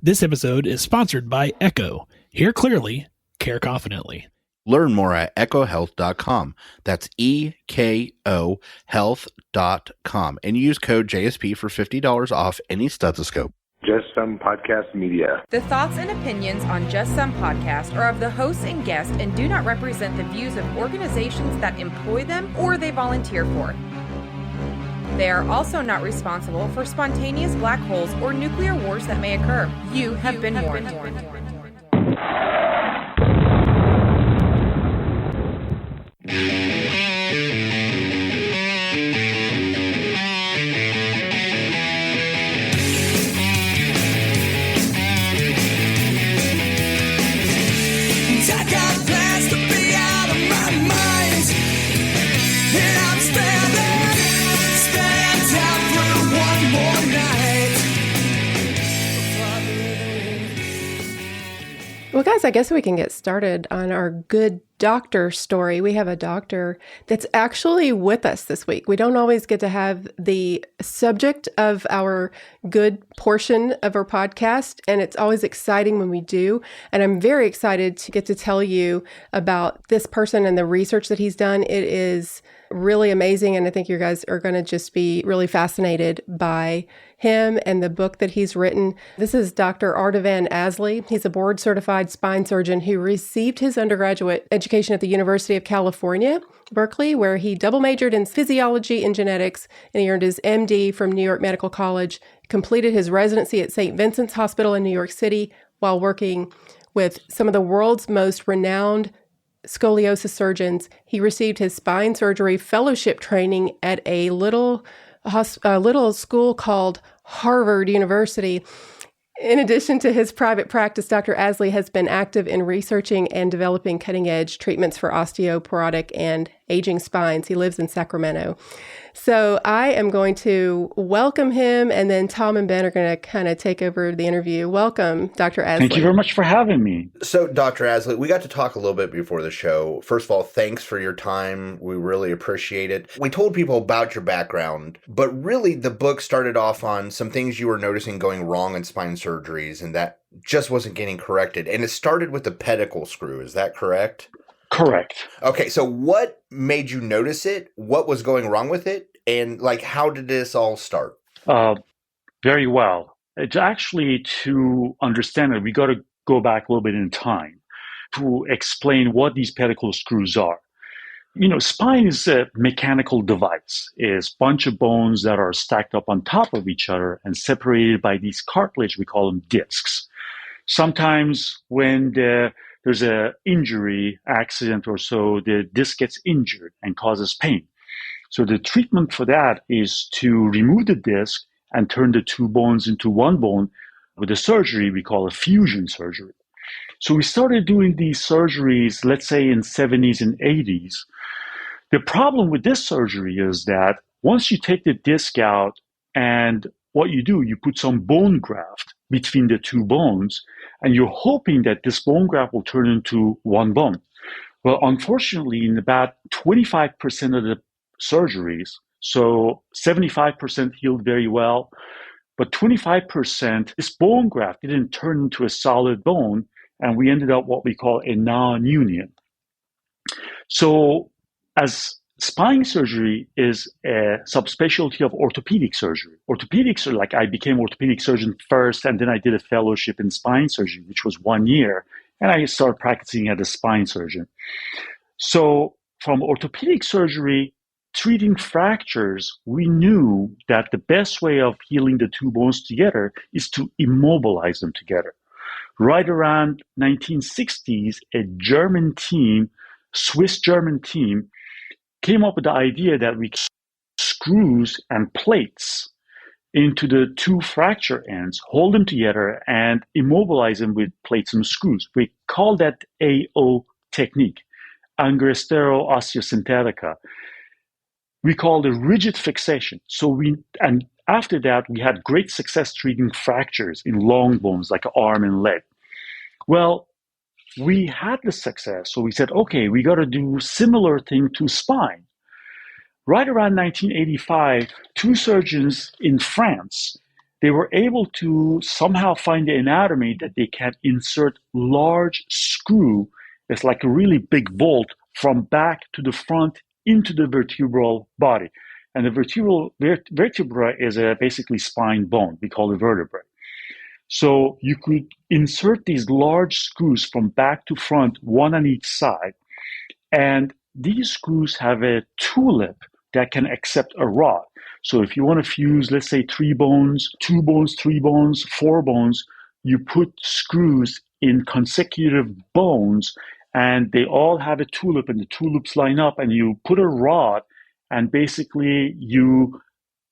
This episode is sponsored by Echo. Hear clearly, care confidently. Learn more at echohealth.com. That's EKO health.com. And use code JSP for $50 off any stethoscope. Just Some Podcast Media. The thoughts and opinions on Just Some Podcast are of the hosts and guests and do not represent the views of organizations that employ them or they volunteer for. They are also not responsible for spontaneous black holes or nuclear wars that may occur. You have been warned. Well, guys, I guess we can get started on our good doctor story. We have a doctor that's actually with us this week. We don't always get to have the subject of our good portion of our podcast, and it's always exciting when we do. And I'm very excited to get to tell you about this person and the research that he's done. It is really amazing, and I think you guys are going to just be really fascinated by him and the book that he's written. This is Dr. Ardavan Aslie. He's a board-certified spine surgeon who received his undergraduate education at the University of California, Berkeley, where he double majored in physiology and genetics, and he earned his MD from New York Medical College, completed his residency at St. Vincent's Hospital in New York City while working with some of the world's most renowned scoliosis surgeons. He received his spine surgery fellowship training at a little school called Harvard University. In addition to his private practice, Dr. Aslie has been active in researching and developing cutting-edge treatments for osteoporotic and aging spines. He lives in Sacramento. So I am going to welcome him, and then Tom and Ben are going to kind of take over the interview. Welcome, Dr. Aslie. Thank you very much for having me. So, Dr. Aslie, we got to talk a little bit before the show. First of all, thanks for your time. We really appreciate it. We told people about your background, but really the book started off on some things you were noticing going wrong in spine surgeries, and that just wasn't getting corrected. And it started with the pedicle screw. Is that correct? Correct. Okay, so what made you notice it? What was going wrong with it? And how did this all start? Very well. It's actually, to understand it, we got to go back a little bit in time to explain what these pedicle screws are. You know, spine is a mechanical device. It's a bunch of bones that are stacked up on top of each other and separated by these cartilage, we call them discs. Sometimes when there's an injury, accident or so, the disc gets injured and causes pain. So the treatment for that is to remove the disc and turn the two bones into one bone with a surgery we call a fusion surgery. So we started doing these surgeries, let's say in 70s and 80s. The problem with this surgery is that once you take the disc out and what you do, you put some bone graft between the two bones, and you're hoping that this bone graft will turn into one bone. Well, unfortunately, in about 25% of the surgeries, so 75% healed very well, but 25%, this bone graft didn't turn into a solid bone, and we ended up what we call a non-union. So as spine surgery is a subspecialty of orthopedic surgery. Orthopedics are like, I became orthopedic surgeon first, and then I did a fellowship in spine surgery, which was 1 year, and I started practicing as a spine surgeon. So from orthopedic surgery, treating fractures, we knew that the best way of healing the two bones together is to immobilize them together. Right around 1960s, a German team, Swiss-German team, came up with the idea that we screws and plates into the two fracture ends, hold them together, and immobilize them with plates and screws. We call that AO technique, Angostero Osteosynthetica. We call it rigid fixation. And after that, we had great success treating fractures in long bones like arm and leg. Well, we had the success, so we said, okay, we got to do similar thing to spine. Right around 1985, two surgeons in France, they were able to somehow find the anatomy that they can insert large screw. It's like a really big bolt from back to the front into the vertebral body. And the vertebra is a basically spine bone. We call it vertebrae. So you could insert these large screws from back to front, one on each side. And these screws have a tulip that can accept a rod. So if you want to fuse, let's say 3 bones, 2 bones, 3 bones, 4 bones, you put screws in consecutive bones and they all have a tulip and the tulips line up and you put a rod and basically you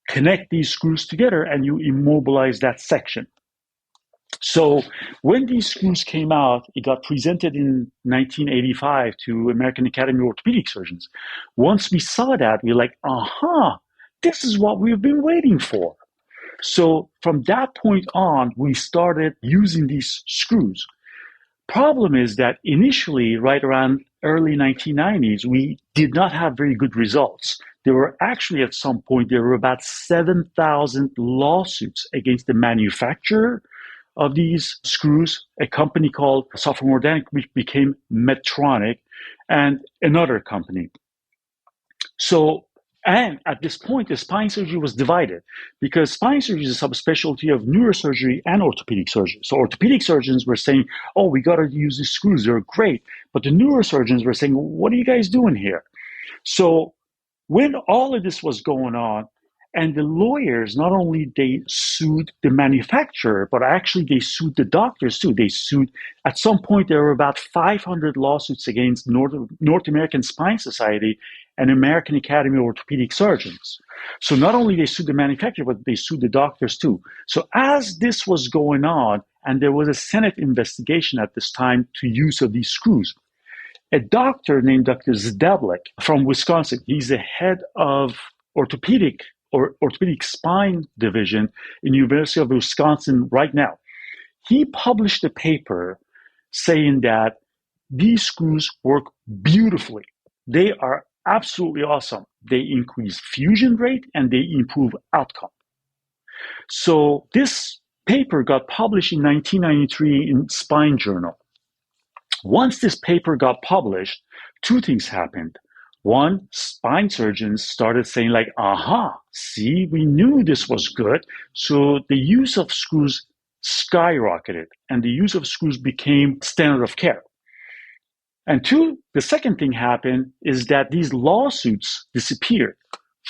connect these screws together and you immobilize that section. So when these screws came out, it got presented in 1985 to American Academy of Orthopedic Surgeons. Once we saw that, we were like, this is what we've been waiting for. So from that point on, we started using these screws. Problem is that initially, right around early 1990s, we did not have very good results. There were actually, at some point, there were about 7,000 lawsuits against the manufacturer of these screws, a company called Sophomore Organic, which became Medtronic, and another company. So, and at this point, the spine surgery was divided because spine surgery is a subspecialty of neurosurgery and orthopedic surgery. So orthopedic surgeons were saying, oh, we got to use these screws, they're great. But the neurosurgeons were saying, what are you guys doing here? So when all of this was going on, and the lawyers, not only they sued the manufacturer, but actually they sued the doctors too. They sued, at some point, there were about 500 lawsuits against North American Spine Society and American Academy of Orthopedic Surgeons. So not only they sued the manufacturer, but they sued the doctors too. So as this was going on, and there was a Senate investigation at this time to use of these screws, a doctor named Dr. Zdeblik from Wisconsin, he's the head of orthopedic spine division in University of Wisconsin right now. He published a paper saying that these screws work beautifully. They are absolutely awesome. They increase fusion rate and they improve outcome. So this paper got published in 1993 in Spine Journal. Once this paper got published, 2 things happened. One, spine surgeons started saying like, see, we knew this was good. So the use of screws skyrocketed and the use of screws became standard of care. And 2, the second thing happened is that these lawsuits disappeared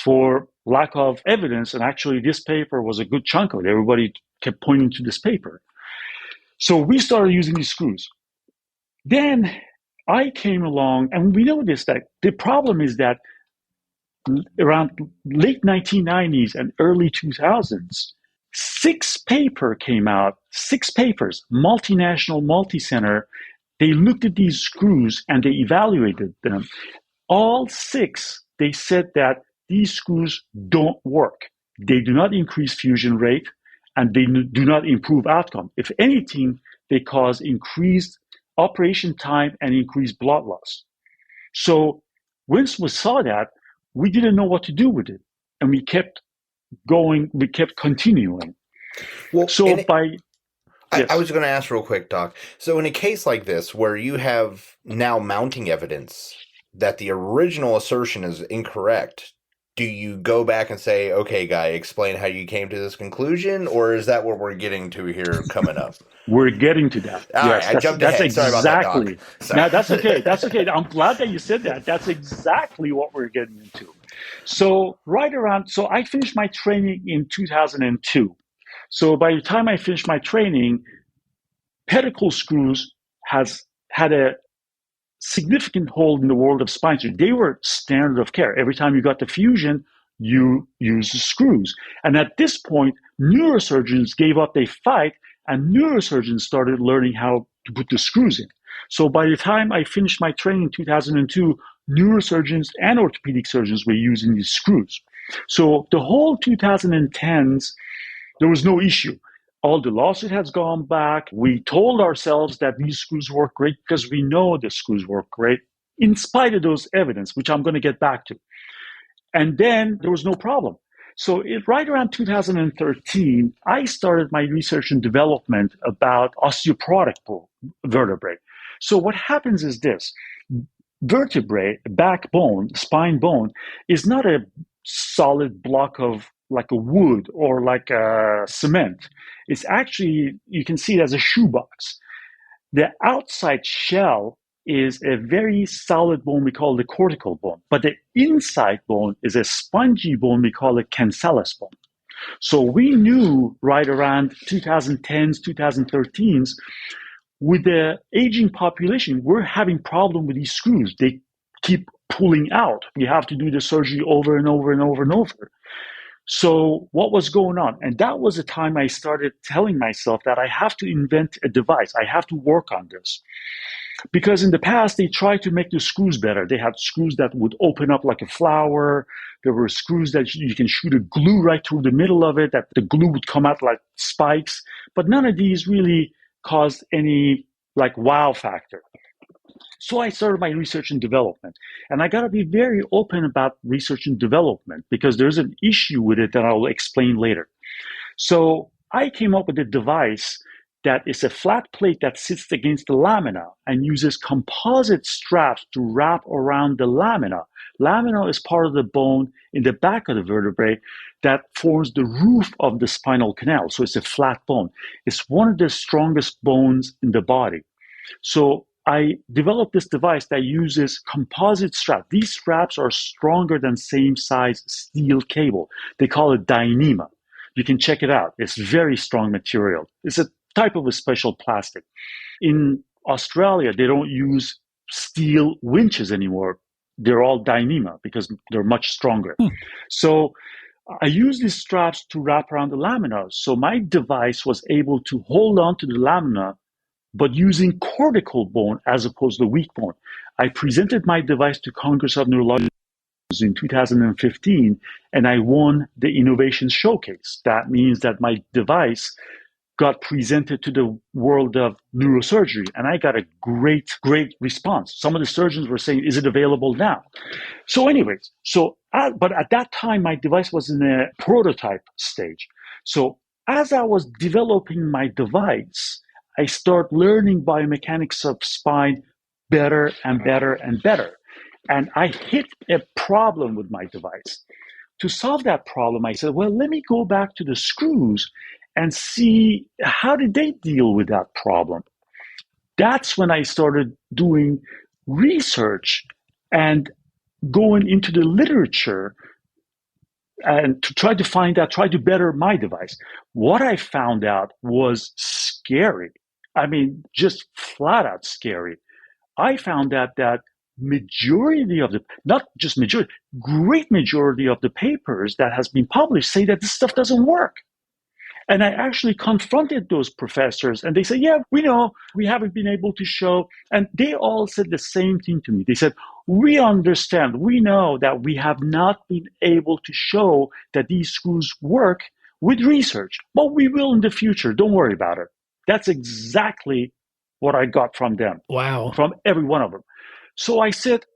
for lack of evidence. And actually this paper was a good chunk of it. Everybody kept pointing to this paper. So we started using these screws. Then I came along, and we noticed that the problem is that around late 1990s and early 2000s, 6 papers came out, 6 papers, multinational, multi-center. They looked at these screws and they evaluated them. All 6, they said that these screws don't work. They do not increase fusion rate and they do not improve outcome. If anything, they cause increased operation time and increased blood loss. So once we saw that, we didn't know what to do with it. And we kept going, we kept continuing. Well, so I was going to ask real quick, Doc. So in a case like this, where you have now mounting evidence that the original assertion is incorrect, do you go back and say, okay, guy, explain how you came to this conclusion? Or is that what we're getting to here coming up? We're getting to that. All right, I jumped ahead. Sorry about that, Doc. No, that's okay. That's okay. I'm glad that you said that. That's exactly what we're getting into. So so I finished my training in 2002. So by the time I finished my training, pedicle screws has had a significant hold in the world of spine surgery. They were standard of care. Every time you got the fusion, you use the screws. And at this point, neurosurgeons gave up their fight and neurosurgeons started learning how to put the screws in. So by the time I finished my training in 2002, neurosurgeons and orthopedic surgeons were using these screws. So the whole 2010s, there was no issue. All the lawsuit has gone back. We told ourselves that these screws work great because we know the screws work great in spite of those evidence, which I'm going to get back to. And then there was no problem. Right around 2013, I started my research and development about osteoporotic vertebrae. So what happens is this. Vertebrae, backbone, spine bone, is not a solid block of like a wood or like a cement. It's actually, you can see it as a shoebox. The outside shell is a very solid bone we call the cortical bone, but the inside bone is a spongy bone we call a cancellous bone. So we knew right around 2010s, 2013s, with the aging population, we're having problem with these screws. They keep pulling out. We have to do the surgery over and over and over and over. So what was going on? And that was the time I started telling myself that I have to invent a device. I have to work on this. Because in the past, they tried to make the screws better. They had screws that would open up like a flower. There were screws that you can shoot a glue right through the middle of it, that the glue would come out like spikes. But none of these really caused any like wow factor. So I started my research and development. And I got to be very open about research and development because there's an issue with it that I'll explain later. So I came up with a device that is a flat plate that sits against the lamina and uses composite straps to wrap around the lamina. Lamina is part of the bone in the back of the vertebrae that forms the roof of the spinal canal. So it's a flat bone. It's one of the strongest bones in the body. So I developed this device that uses composite straps. These straps are stronger than same size steel cable. They call it Dyneema. You can check it out. It's very strong material. It's a type of a special plastic. In Australia, they don't use steel winches anymore. They're all Dyneema because they're much stronger. So I use these straps to wrap around the lamina. So my device was able to hold on to the lamina, but using cortical bone as opposed to weak bone. I presented my device to Congress of Neurology in 2015, and I won the Innovation Showcase. That means that my device got presented to the world of neurosurgery, and I got a great response. Some of the surgeons were saying, is it available now? So anyways, but at that time, my device was in a prototype stage. So as I was developing my device, I started learning biomechanics of spine better and better and better. And I hit a problem with my device. To solve that problem, I said, well, let me go back to the screws and see how did they deal with that problem. That's when I started doing research and going into the literature and to try to find out, try to better my device. What I found out was scary. I mean, just flat out scary. I found out that majority of the, not just majority, great majority of the papers that has been published say that this stuff doesn't work. And I actually confronted those professors and they said, yeah, we know, we haven't been able to show. And they all said the same thing to me. They said, we understand, we know that we have not been able to show that these screws work with research, but we will in the future. Don't worry about it. That's exactly what I got from them. Wow. From every one of them. So I said,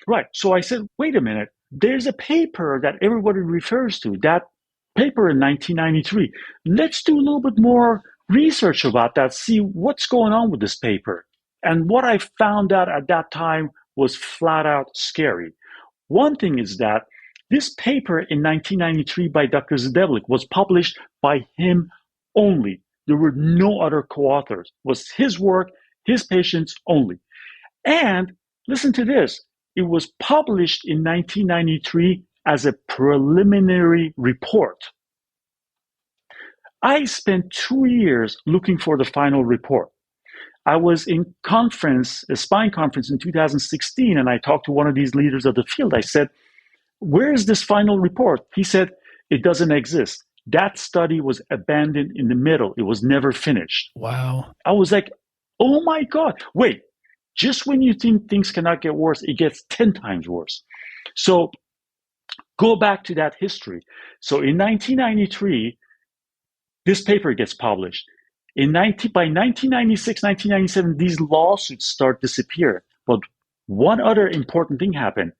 wait a minute. There's a paper that everybody refers to, that paper in 1993. Let's do a little bit more research about that, see what's going on with this paper. And what I found out at that time was flat out scary. One thing is that this paper in 1993 by Dr. Zdeblik was published by him only. There were no other co-authors. It was his work, his patients only. And listen to this. It was published in 1993 as a preliminary report. I spent 2 years looking for the final report. I was in a spine conference in 2016, and I talked to one of these leaders of the field. I said, where is this final report? He said, it doesn't exist. That study was abandoned in the middle. It was never finished. Wow. I was like, oh my God, wait, just when you think things cannot get worse, it gets 10 times worse. So go back to that history. So in 1993, this paper gets published. By 1996, 1997, these lawsuits start disappearing. But one other important thing happened.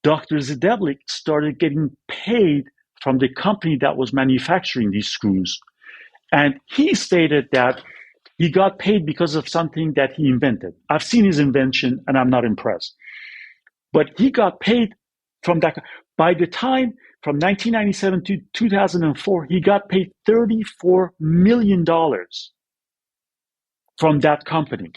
Dr. Zdeblik started getting paid from the company that was manufacturing these screws. And he stated that he got paid because of something that he invented. I've seen his invention and I'm not impressed. But he got paid from that. By the time from 1997 to 2004, he got paid $34 million from that company.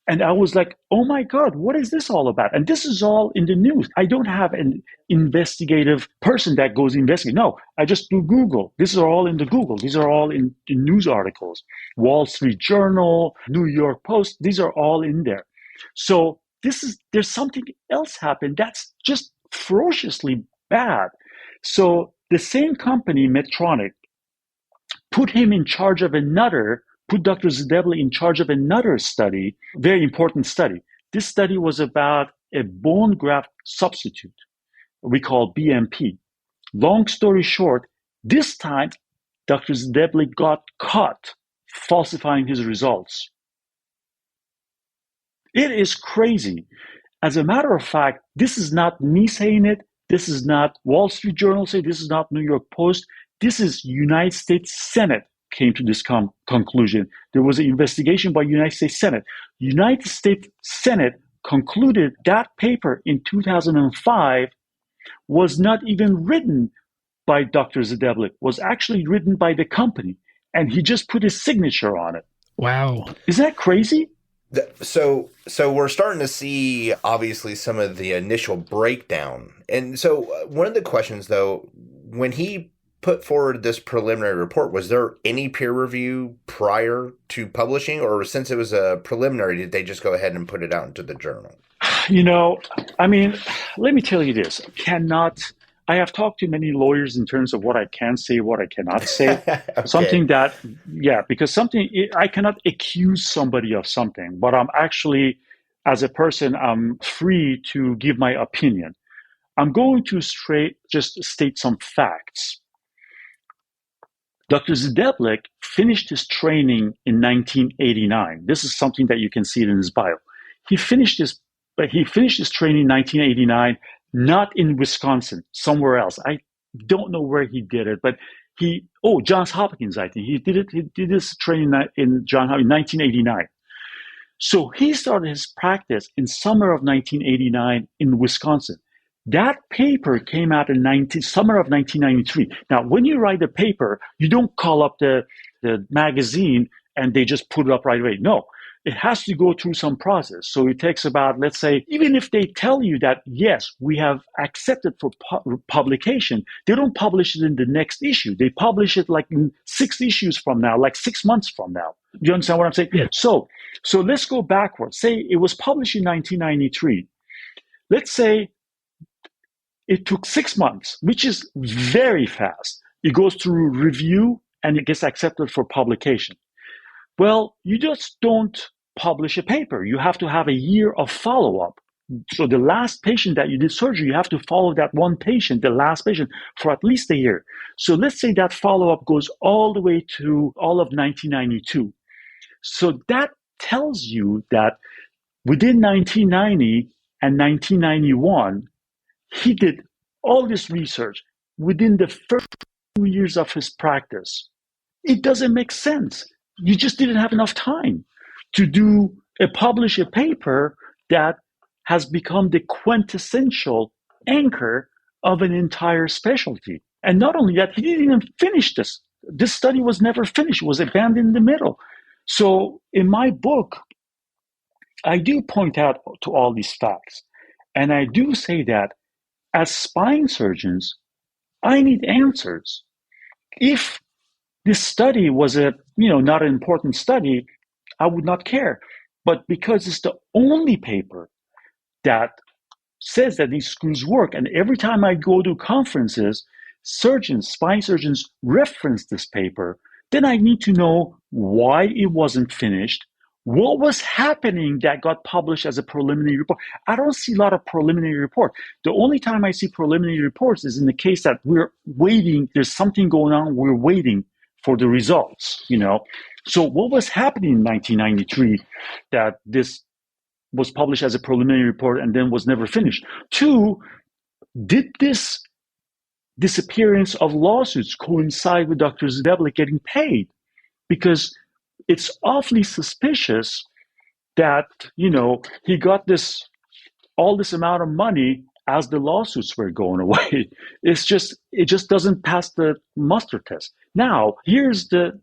And I was like, oh my God, what is this all about? And this is all in the news. I don't have an investigative person that goes investigate. No, I just do Google. These are all in the Google. These are all in news articles. Wall Street Journal, New York Post, these are all in there. So there's something else happened that's just ferociously bad. So the same company, Medtronic, put Dr. Zdeblik in charge of another study, very important study. This study was about a bone graft substitute, we call BMP. Long story short, this time, Dr. Zdeblik got caught falsifying his results. It is crazy. As a matter of fact, this is not me saying it. This is not Wall Street Journal saying it. This is not New York Post. This is United States Senate came to this conclusion. There was an investigation by United States Senate. United States Senate concluded that paper in 2005 was not even written by Dr. Zdeblik, was actually written by the company. And he just put his signature on it. Wow. Is that crazy? So we're starting to see, obviously, some of the initial breakdown. And so one of the questions, though, when he put forward this preliminary report, was there any peer review prior to publishing, or since it was a preliminary, did they just go ahead and put it out into the journal? Let me tell you this. I have talked to many lawyers in terms of what I can say, what I cannot say. Okay. Because I cannot accuse somebody of something, but I'm actually, as a person, I'm free to give my opinion. I'm going to just state some facts. Dr. Zdeblik finished his training in 1989. This is something that you can see it in his bio. He finished his training in 1989, not in Wisconsin, somewhere else. I don't know where he did it, but Johns Hopkins, I think. He did his training in Johns Hopkins in 1989. So he started his practice in summer of 1989 in Wisconsin. That paper came out in summer of 1993. Now, when you write a paper, you don't call up the magazine and they just put it up right away. No, it has to go through some process. So it takes about, let's say, even if they tell you that, yes, we have accepted for publication, they don't publish it in the next issue. They publish it like in 6 issues from now, like 6 months from now. Do you understand what I'm saying? Yeah. So let's go backwards. Say it was published in 1993. Let's say it took 6 months, which is very fast. It goes through review and it gets accepted for publication. Well, you just don't publish a paper. You have to have a year of follow-up. So the last patient that you did surgery, you have to follow that one patient, the last patient, for at least a year. So let's say that follow-up goes all the way to all of 1992. So that tells you that within 1990 and 1991, he did all this research within the first 2 years of his practice. It doesn't make sense. You just didn't have enough time to publish a paper that has become the quintessential anchor of an entire specialty. And not only that, he didn't even finish this. This study was never finished. It was abandoned in the middle. So in my book, I do point out to all these facts. And I do say that as spine surgeons, I need answers. If this study was not an important study, I would not care. But because it's the only paper that says that these screws work, and every time I go to conferences, spine surgeons reference this paper, then I need to know why it wasn't finished, what was happening that got published as a preliminary report. I don't see a lot of preliminary report. The only time I see preliminary reports is in the case that we're waiting, there's something going on, we're waiting for the results, So what was happening in 1993 that this was published as a preliminary report and then was never finished? 2, did this disappearance of lawsuits coincide with Dr. Zdeblik getting paid, because it's awfully suspicious that, he got all this amount of money as the lawsuits were going away. It just doesn't pass the muster test. Now, here's the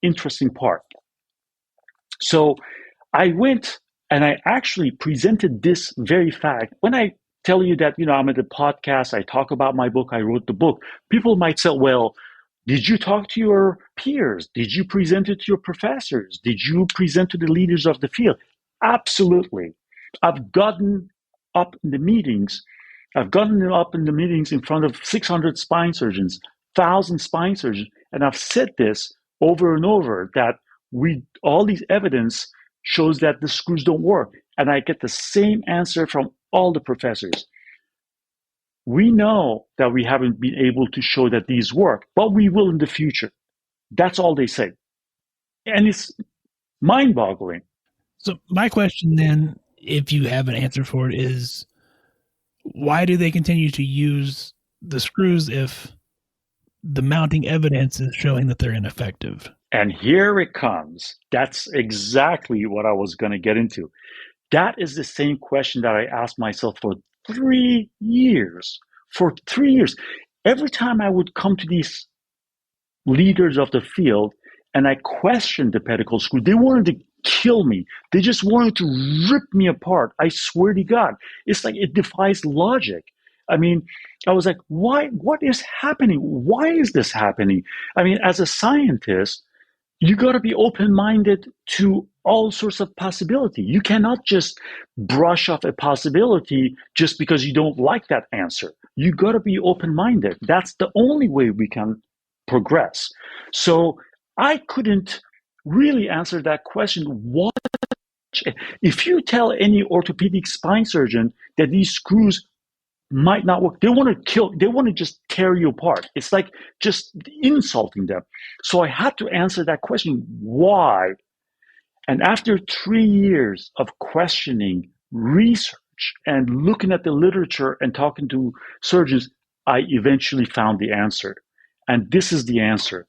interesting part. So I went and I actually presented this very fact. When I tell you that, I'm at the podcast, I talk about my book, I wrote the book, people might say, well, did you talk to your peers? Did you present it to your professors? Did you present to the leaders of the field? Absolutely. I've gotten up in the meetings. I've gotten up in the meetings in front of 600 spine surgeons, 1,000 spine surgeons, and I've said this over and over, that all these evidence shows that the screws don't work. And I get the same answer from all the professors. We know that we haven't been able to show that these work, but we will in the future. That's all they say. And it's mind-boggling. So my question then, if you have an answer for it, is why do they continue to use the screws if the mounting evidence is showing that they're ineffective? And here it comes. That's exactly what I was going to get into. That is the same question that I asked myself for 3 years. For 3 years. Every time I would come to these leaders of the field and I questioned the pedicle screw, they wanted to kill me. They just wanted to rip me apart. I swear to God. It's like it defies logic. I mean, I was like, why? What is happening? Why is this happening? I mean, as a scientist, you got to be open-minded to all sorts of possibility. You cannot just brush off a possibility just because you don't like that answer. You got to be open-minded. That's the only way we can progress. So I couldn't really answer that question. What if you tell any orthopedic spine surgeon that these screws might not work, they want to just tear you apart. It's like just insulting them. So I had to answer that question, why? And after 3 years of questioning, research, and looking at the literature and talking to surgeons, I eventually found the answer. And this is the answer.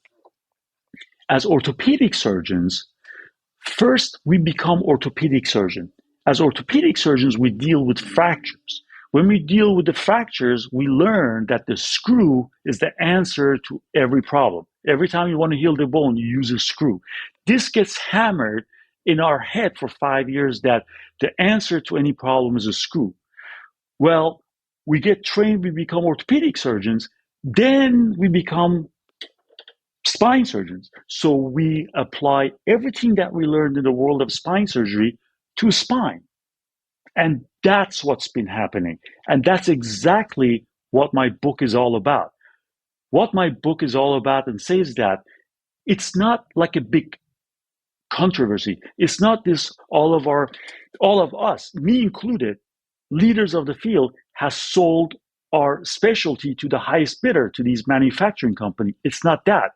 As orthopedic surgeons, first we become orthopedic surgeons. As orthopedic surgeons, we deal with fractures. When we deal with the fractures, we learn that the screw is the answer to every problem. Every time you want to heal the bone, you use a screw. This gets hammered in our head for 5 years that the answer to any problem is a screw. Well, we get trained, we become orthopedic surgeons, then we become spine surgeons. So we apply everything that we learned in the world of spine surgery to spine. And that's what's been happening. And that's exactly what my book is all about. What my book is all about and says that it's not like a big controversy. It's not this all of us, me included, leaders of the field, has sold our specialty to the highest bidder, to these manufacturing companies. It's not that.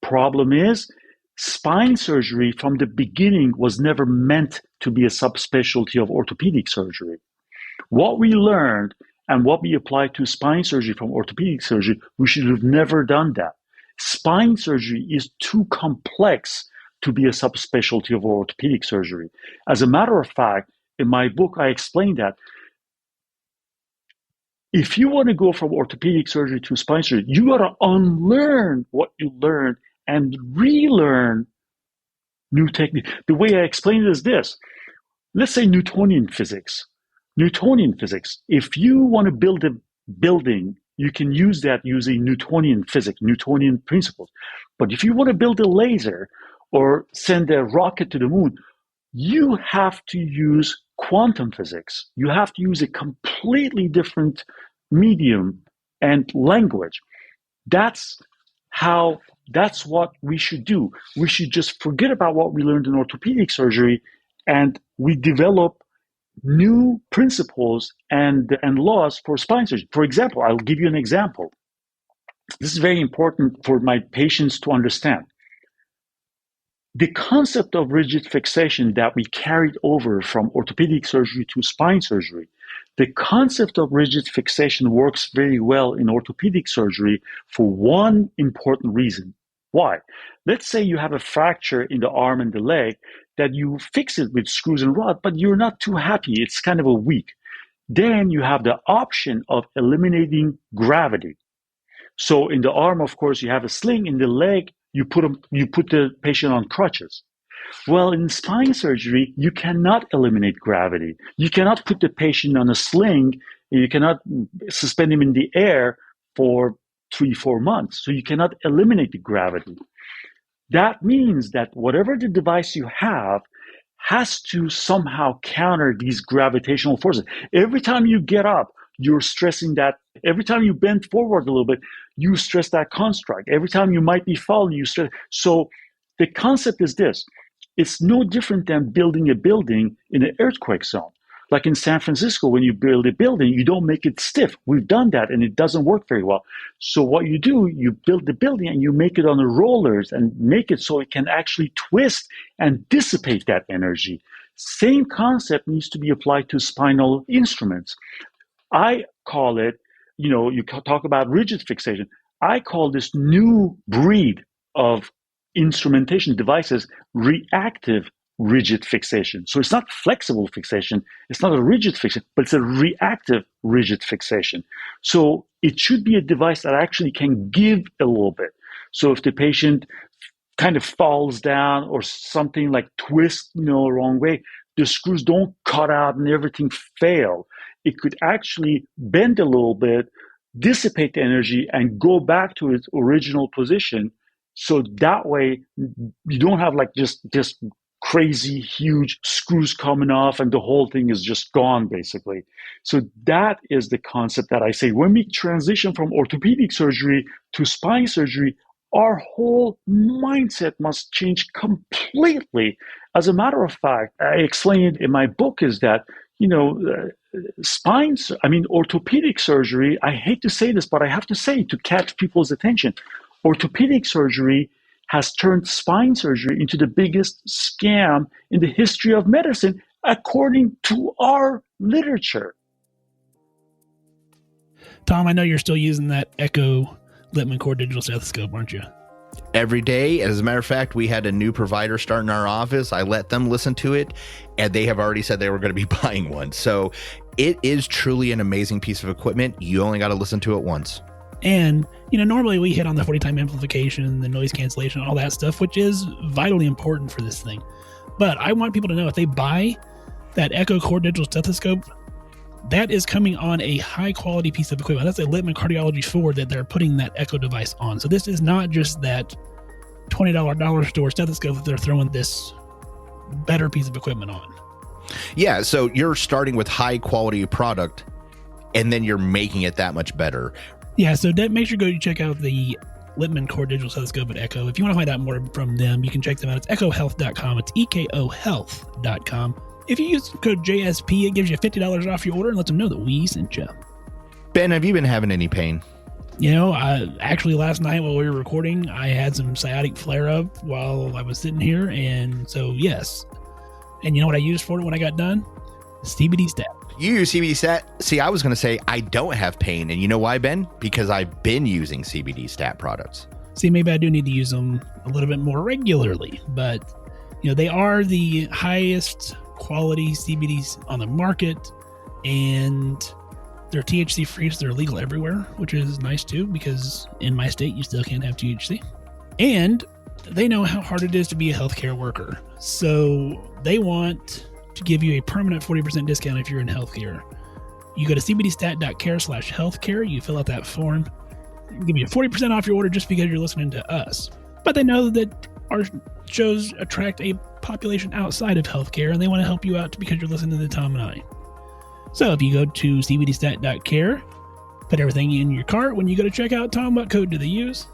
Problem is, spine surgery from the beginning was never meant to be a subspecialty of orthopedic surgery. What we learned and what we applied to spine surgery from orthopedic surgery, we should have never done that. Spine surgery is too complex to be a subspecialty of orthopedic surgery. As a matter of fact, in my book, I explain that if you want to go from orthopedic surgery to spine surgery, you got to unlearn what you learned and relearn new technique. The way I explain it is this. Let's say Newtonian physics. Newtonian physics. If you want to build a building, you can use that using Newtonian physics, Newtonian principles. But if you want to build a laser or send a rocket to the moon, you have to use quantum physics. You have to use a completely different medium and language. That's what we should do. We should just forget about what we learned in orthopedic surgery and we develop new principles and laws for spine surgery. For example, I'll give you an example. This is very important for my patients to understand. The concept of rigid fixation that we carried over from orthopedic surgery to spine surgery, The concept of rigid fixation works very well in orthopedic surgery for one important reason. Why? Let's say you have a fracture in the arm and the leg that you fix it with screws and rod, but you're not too happy. It's kind of a weak. Then you have the option of eliminating gravity. So in the arm, of course, you have a sling. In the leg, you put the patient on crutches. Well, in spine surgery, you cannot eliminate gravity. You cannot put the patient on a sling. You cannot suspend him in the air for 3-4 months. So you cannot eliminate the gravity. That means that whatever the device you have has to somehow counter these gravitational forces. Every time you get up, you're stressing that. Every time you bend forward a little bit, you stress that construct. Every time you might be falling, you stress. So the concept is this. It's no different than building a building in an earthquake zone. Like in San Francisco, when you build a building, you don't make it stiff. We've done that, and it doesn't work very well. So what you do, you build the building, and you make it on the rollers and make it so it can actually twist and dissipate that energy. Same concept needs to be applied to spinal instruments. I call it, you talk about rigid fixation. I call this new breed of instrumentation devices reactive rigid fixation. So it's not flexible fixation, it's not a rigid fixation, but it's a reactive rigid fixation. So it should be a device that actually can give a little bit. So if the patient kind of falls down or something like twists, wrong way, the screws don't cut out and everything fail. It could actually bend a little bit, dissipate the energy, and go back to its original position. So that way, you don't have like just this crazy, huge screws coming off and the whole thing is just gone, basically. So that is the concept that I say. When we transition from orthopedic surgery to spine surgery, our whole mindset must change completely. As a matter of fact, I explained in my book is that, orthopedic surgery, I hate to say this, but I have to say to catch people's attention, orthopedic surgery has turned spine surgery into the biggest scam in the history of medicine, according to our literature. Tom, I know you're still using that Echo Littmann Core digital stethoscope, aren't you? Every day. As a matter of fact, we had a new provider start in our office. I let them listen to it, and they have already said they were going to be buying one. So it is truly an amazing piece of equipment. You only got to listen to it once. And, normally we hit on the 40-time amplification, the noise cancellation, all that stuff, which is vitally important for this thing. But I want people to know if they buy that Echo Core digital stethoscope, that is coming on a high-quality piece of equipment. That's a Littmann Cardiology 4 that they're putting that Echo device on. So this is not just that $20 dollar store stethoscope that they're throwing this better piece of equipment on. Yeah, so you're starting with high-quality product, and then you're making it that much better. Yeah, so make sure you go check out the Littmann Core digital stethoscope at Echo. If you want to find out more from them, you can check them out. It's echohealth.com. It's ekohealth.com. If you use code JSP, it gives you $50 off your order and lets them know that we sent you. Ben, have you been having any pain? Actually last night while we were recording, I had some sciatic flare-up while I was sitting here, and so yes. And you know what I used for it when I got done? CBD Stat. You use CBD Stat? See, I was going to say I don't have pain, and you know why, Ben? Because I've been using CBD Stat products. See, maybe I do need to use them a little bit more regularly, but they are the highest quality CBDs on the market, and they're THC free, so they're legal everywhere, which is nice too, because in my state you still can't have THC. And they know how hard it is to be a healthcare worker, so they want to give you a permanent 40% discount if you're in healthcare. You go to cbdstat.care/healthcare, you fill out that form, give you 40% off your order just because you're listening to us. But they know that our shows attract a population outside of healthcare, and they want to help you out because you're listening to Tom and I. So if you go to cbdstat.care, put everything in your cart. When you go to checkout, Tom, what code do they use?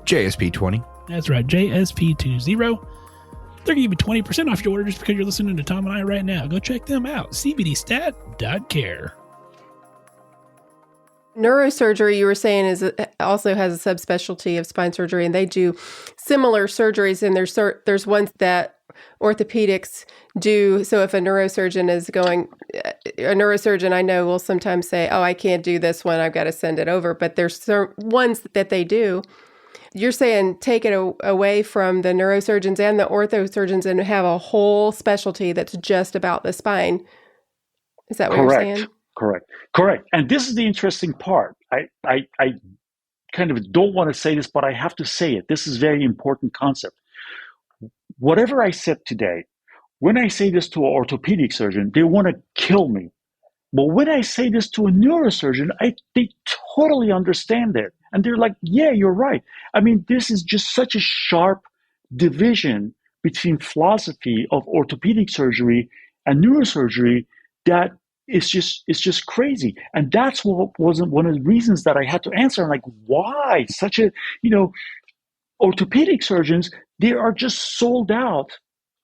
JSP20. That's right, JSP20. They're going to give you 20% off your order just because you're listening to Tom and I right now. Go check them out, cbdstat.care. Neurosurgery, you were saying, also has a subspecialty of spine surgery, and they do similar surgeries. And there's ones that orthopedics do. So if a neurosurgeon is going, a neurosurgeon I know will sometimes say, oh, I can't do this one, I've got to send it over. But there's certain ones that they do. You're saying take it away from the neurosurgeons and the orthosurgeons and have a whole specialty that's just about the spine. Is that what you're saying? Correct. And this is the interesting part. I kind of don't want to say this, but I have to say it. This is a very important concept. Whatever I said today, when I say this to an orthopedic surgeon, they want to kill me. But when I say this to a neurosurgeon, they totally understand it. And they're like, yeah, you're right. I mean, this is just such a sharp division between philosophy of orthopedic surgery and neurosurgery that it's just crazy. And that's what was one of the reasons that I had to answer. I'm like, why such a, orthopedic surgeons, they are just sold out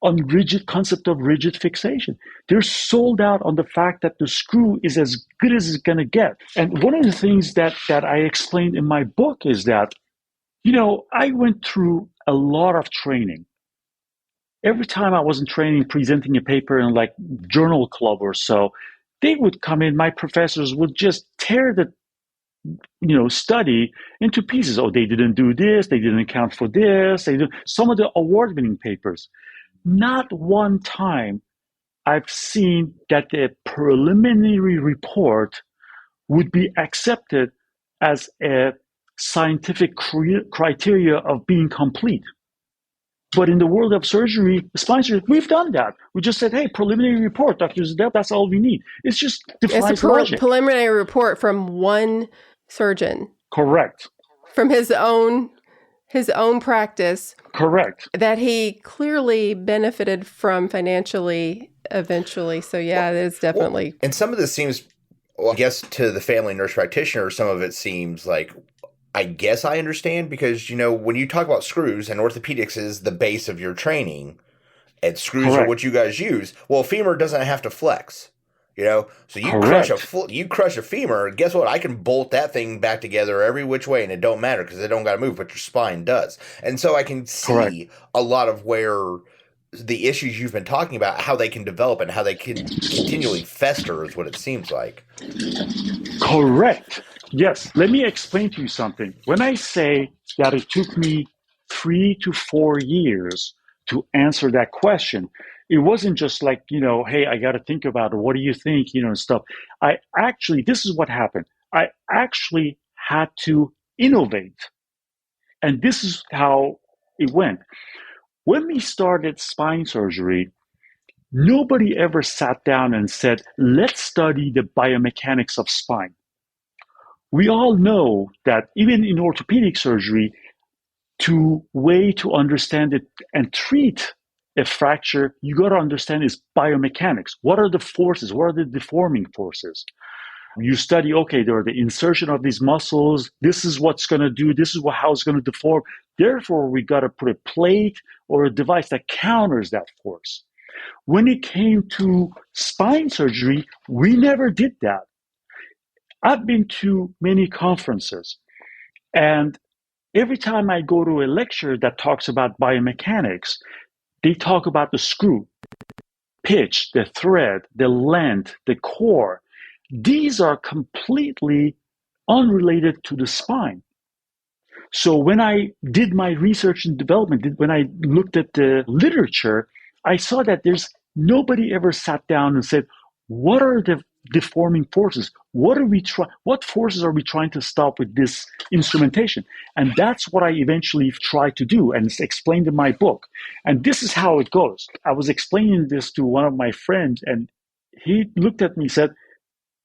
on concept of rigid fixation. They're sold out on the fact that the screw is as good as it's going to get. And one of the things that I explained in my book is that, I went through a lot of training. Every time I was in training, presenting a paper in like journal club or so, they would come in, my professors would just tear the study into pieces. Oh, they didn't do this, they didn't account for this, some of the award-winning papers. Not one time I've seen that the preliminary report would be accepted as a scientific criteria of being complete. But in the world of surgery, spine surgery, we've done that. We just said, hey, preliminary report, Dr. Zadell, that's all we need. It's just defies it's a logic. Preliminary report from one surgeon. Correct. From his own practice. Correct. That he clearly benefited from financially eventually. So yeah, it's definitely. And some of this seems, I guess to the family nurse practitioner, some of it seems like, I guess I understand because, when you talk about screws and orthopedics is the base of your training and screws Correct. are what you guys use. Well, a femur doesn't have to flex. So you crush a femur, guess what? I can bolt that thing back together every which way and it don't matter because it don't got to move, but your spine does. And so I can see Correct. a lot of where the issues you've been talking about, how they can develop and how they can continually fester is what it seems like. Correct. Yes. Let me explain to you something. When I say that it took me 3 to 4 years to answer that question, it wasn't just like, hey, I got to think about it. What do you think? And stuff. This is what happened. I actually had to innovate. And this is how it went. When we started spine surgery, nobody ever sat down and said, let's study the biomechanics of spine. We all know that even in orthopedic surgery, to understand it and treat a fracture, you got to understand is biomechanics. What are the forces? What are the deforming forces? You study, okay, there are the insertion of these muscles. This is what's going to do. This is how it's going to deform. Therefore, we got to put a plate or a device that counters that force. When it came to spine surgery, we never did that. I've been to many conferences, and every time I go to a lecture that talks about biomechanics, they talk about the screw, pitch, the thread, the length, the core. These are completely unrelated to the spine. So when I did my research and development, when I looked at the literature, I saw that there's nobody ever sat down and said, what are the deforming forces? What forces are we trying to stop with this instrumentation? And that's what I eventually tried to do and explained in my book. And this is how it goes. I was explaining this to one of my friends, and he looked at me and said,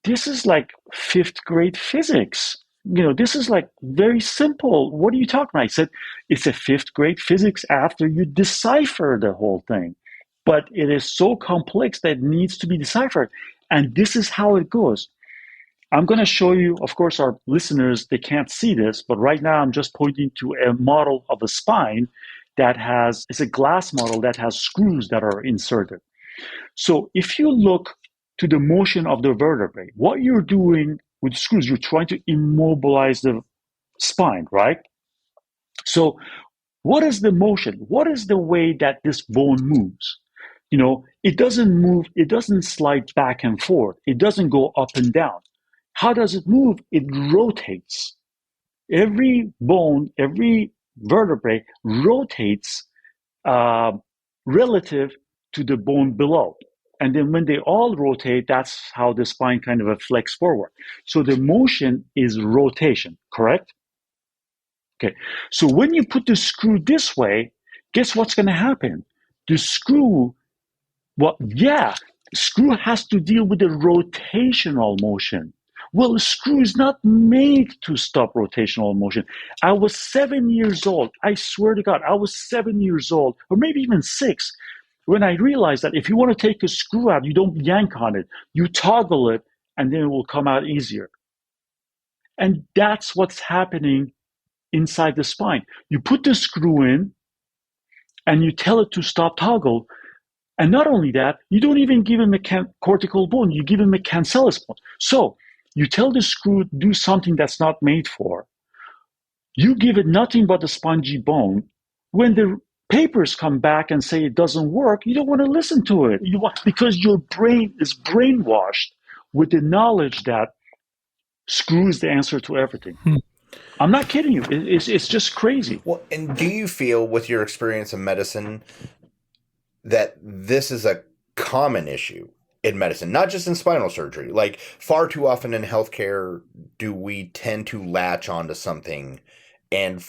this is like 5th grade physics. This is like very simple. What are you talking about? I said, it's a 5th grade physics after you decipher the whole thing. But it is so complex that it needs to be deciphered. And this is how it goes. I'm going to show you, of course, our listeners, they can't see this, but right now I'm just pointing to a model of a spine it's a glass model that has screws that are inserted. So if you look to the motion of the vertebrae, what you're doing with screws, you're trying to immobilize the spine, right? So What is the motion? What is the way that this bone moves? It doesn't move, it doesn't slide back and forth. It doesn't go up and down. How does it move? It rotates. Every bone, every vertebrae rotates relative to the bone below. And then when they all rotate, that's how the spine kind of flex forward. So the motion is rotation, correct? Okay. So when you put the screw this way, guess what's going to happen? The screw, screw has to deal with the rotational motion. Well, the screw is not made to stop rotational motion. I was 7 years old. I swear to God, I was 7 years old, or maybe even 6, when I realized that if you want to take a screw out, you don't yank on it. You toggle it, and then it will come out easier. And that's what's happening inside the spine. You put the screw in, and you tell it to stop toggle. And not only that, you don't even give him a cortical bone, you give him a cancellous bone. So you tell the screw to do something that's not made for. You give it nothing but a spongy bone. When the papers come back and say it doesn't work, you don't want to listen to it. Because your brain is brainwashed with the knowledge that screw is the answer to everything. I'm not kidding you. It's just crazy. Well, and do you feel, with your experience in medicine, that this is a common issue in medicine, not just in spinal surgery? Like, far too often in healthcare do we tend to latch onto something and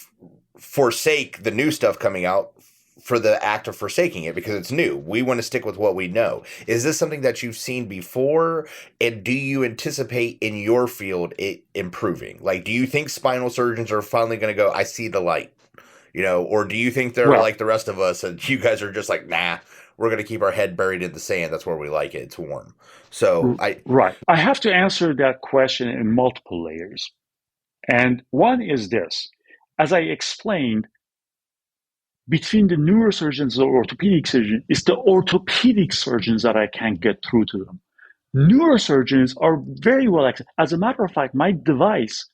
forsake the new stuff coming out for the act of forsaking it because it's new. We want to stick with what we know. Is this something that you've seen before? And do you anticipate in your field it improving? Like, do you think spinal surgeons are finally going to go, I see the light? Or do you think they're like the rest of us and you guys are just like, nah, we're going to keep our head buried in the sand. That's where we like it. It's warm. So I have to answer that question in multiple layers. And one is this. As I explained, between the neurosurgeons or orthopedic surgeons, it's the orthopedic surgeons that I can't get through to them. Neurosurgeons are very well accepted. As a matter of fact, my device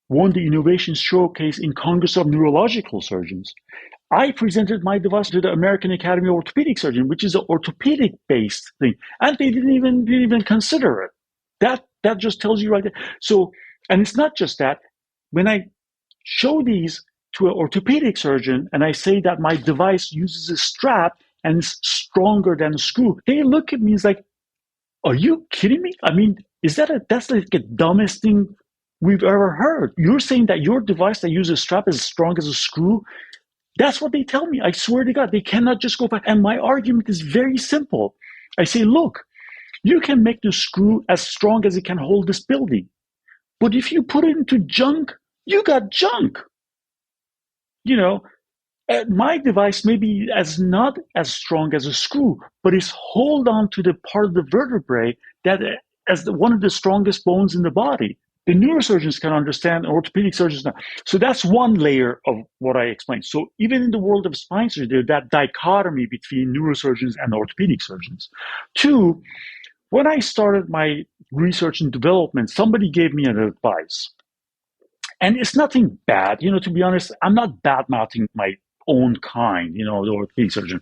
won the Innovation Showcase in Congress of Neurological Surgeons. I presented my device to the American Academy of Orthopedic Surgeons, which is an orthopedic-based thing, and they didn't even consider it. That just tells you right there. So, and it's not just that. When I show these to an orthopedic surgeon and I say that my device uses a strap and is stronger than a screw, they look at me and it's like, are you kidding me? I mean, that's like the dumbest thing we've ever heard. You're saying that your device that uses a strap is as strong as a screw? That's what they tell me. I swear to God, they cannot just go back. And my argument is very simple. I say, look, you can make the screw as strong as it can hold this building. But if you put it into junk, you got junk. My device may be not as strong as a screw, but it's hold on to the part of the vertebrae that as one of the strongest bones in the body. The neurosurgeons can understand, orthopedic surgeons not. So that's one layer of what I explained. So even in the world of spine surgery, there's that dichotomy between neurosurgeons and orthopedic surgeons. 2, when I started my research and development, somebody gave me an advice. And it's nothing bad. To be honest, I'm not bad-mouthing my own kind, the orthopedic surgeon.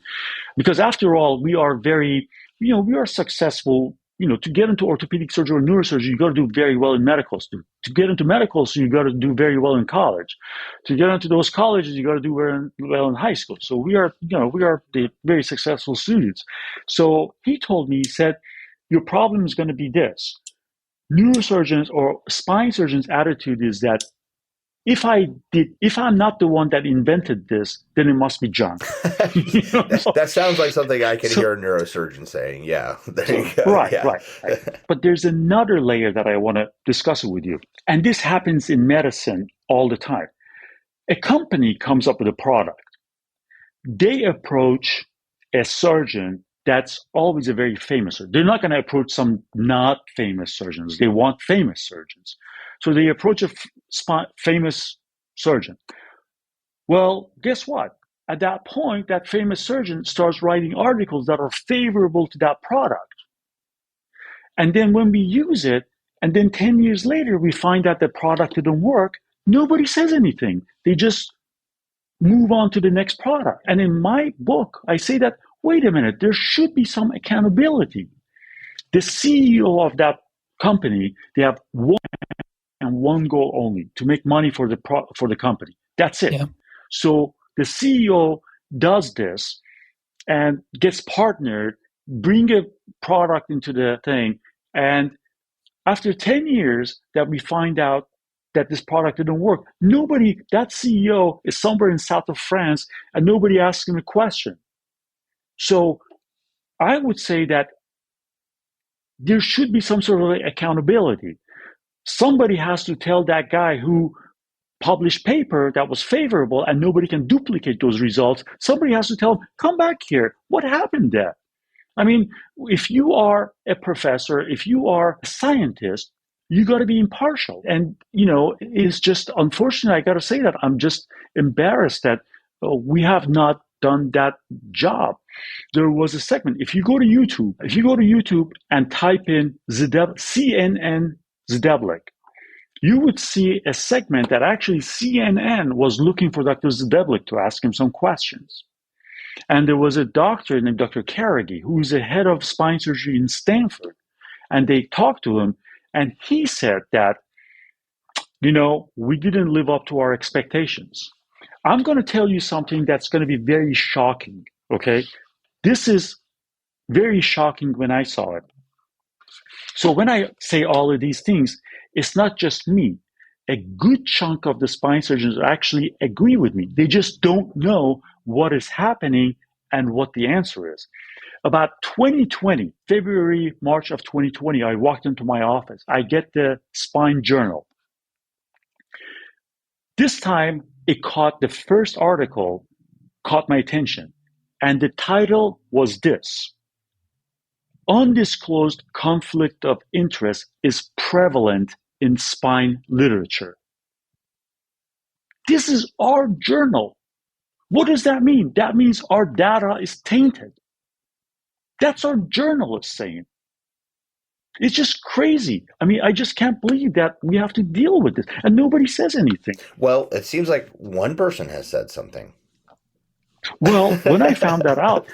Because after all, we are very, we are successful. To get into orthopedic surgery or neurosurgery, you got to do very well in medical school. To get into medical school, you got to do very well in college. To get into those colleges, you got to do very well in high school. So we are the very successful students. So he told me, he said, your problem is going to be this. Neurosurgeons or spine surgeons' attitude is that if I'm not the one that invented this, then it must be junk. That sounds like something I can hear a neurosurgeon saying. Yeah. There you go. Right. But there's another layer that I want to discuss with you. And this happens in medicine all the time. A company comes up with a product. They approach a surgeon that's always a very famous surgeon. They're not going to approach some not famous surgeons. They want famous surgeons. So they approach a famous surgeon. Well, guess what? At that point, that famous surgeon starts writing articles that are favorable to that product. And then when we use it, and then 10 years later, we find that the product didn't work, nobody says anything. They just move on to the next product. And in my book, I say that, wait a minute, there should be some accountability. The CEO of that company, they have one goal only, to make money for the company. That's it. Yeah. So the CEO does this and gets partnered, bring a product into the thing, and after 10 years that we find out that this product didn't work, that CEO is somewhere in south of France and nobody asks him a question. So I would say that there should be some sort of accountability. Somebody has to tell that guy who published paper that was favorable and nobody can duplicate those results. Somebody has to tell him, come back here. What happened there? I mean, if you are a professor, if you are a scientist, you got to be impartial. And, it's just unfortunate. I got to say that I'm just embarrassed that we have not done that job. There was a segment. If you go to YouTube and type in CNN Zdeblik, you would see a segment that actually CNN was looking for Dr. Zdeblik to ask him some questions. And there was a doctor named Dr. Carnegie, who is the head of spine surgery in Stanford. And they talked to him, and he said that, we didn't live up to our expectations. I'm going to tell you something that's going to be very shocking, okay? This is very shocking when I saw it. So when I say all of these things, it's not just me. A good chunk of the spine surgeons actually agree with me. They just don't know what is happening and what the answer is. About 2020, February, March of 2020, I walked into my office. I get the Spine Journal. This time, the first article caught my attention. And the title was this: Undisclosed conflict of interest is prevalent in spine literature. This is our journal. What does that mean? That means our data is tainted. That's our journalist saying. It's just crazy. I mean, I just can't believe that we have to deal with this and nobody says anything. Well, it seems like one person has said something. Well, when I found that out,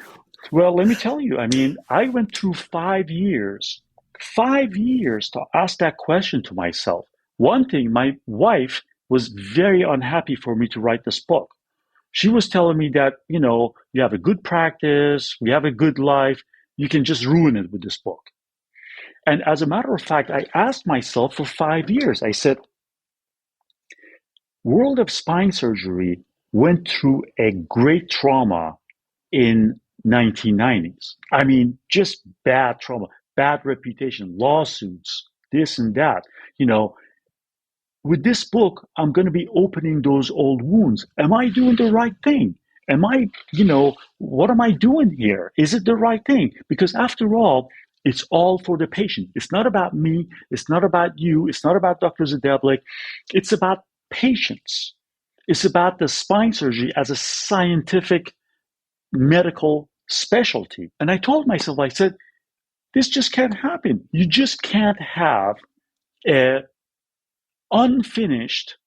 let me tell you, I mean, I went through 5 years to ask that question to myself. One thing, my wife was very unhappy for me to write this book. She was telling me that, you have a good practice, we have a good life, you can just ruin it with this book. And as a matter of fact, I asked myself for 5 years, I said, World of Spine Surgery went through a great trauma in 1990s. I mean, just bad trauma, bad reputation, lawsuits, this and that. With this book, I'm going to be opening those old wounds. Am I doing the right thing? Am I, what am I doing here? Is it the right thing? Because after all, it's all for the patient. It's not about me. It's not about you. It's not about Dr. Zdeblik. It's about patients. It's about the spine surgery as a scientific medical specialty. And I told myself, I said, this just can't happen. You just can't have a unfinished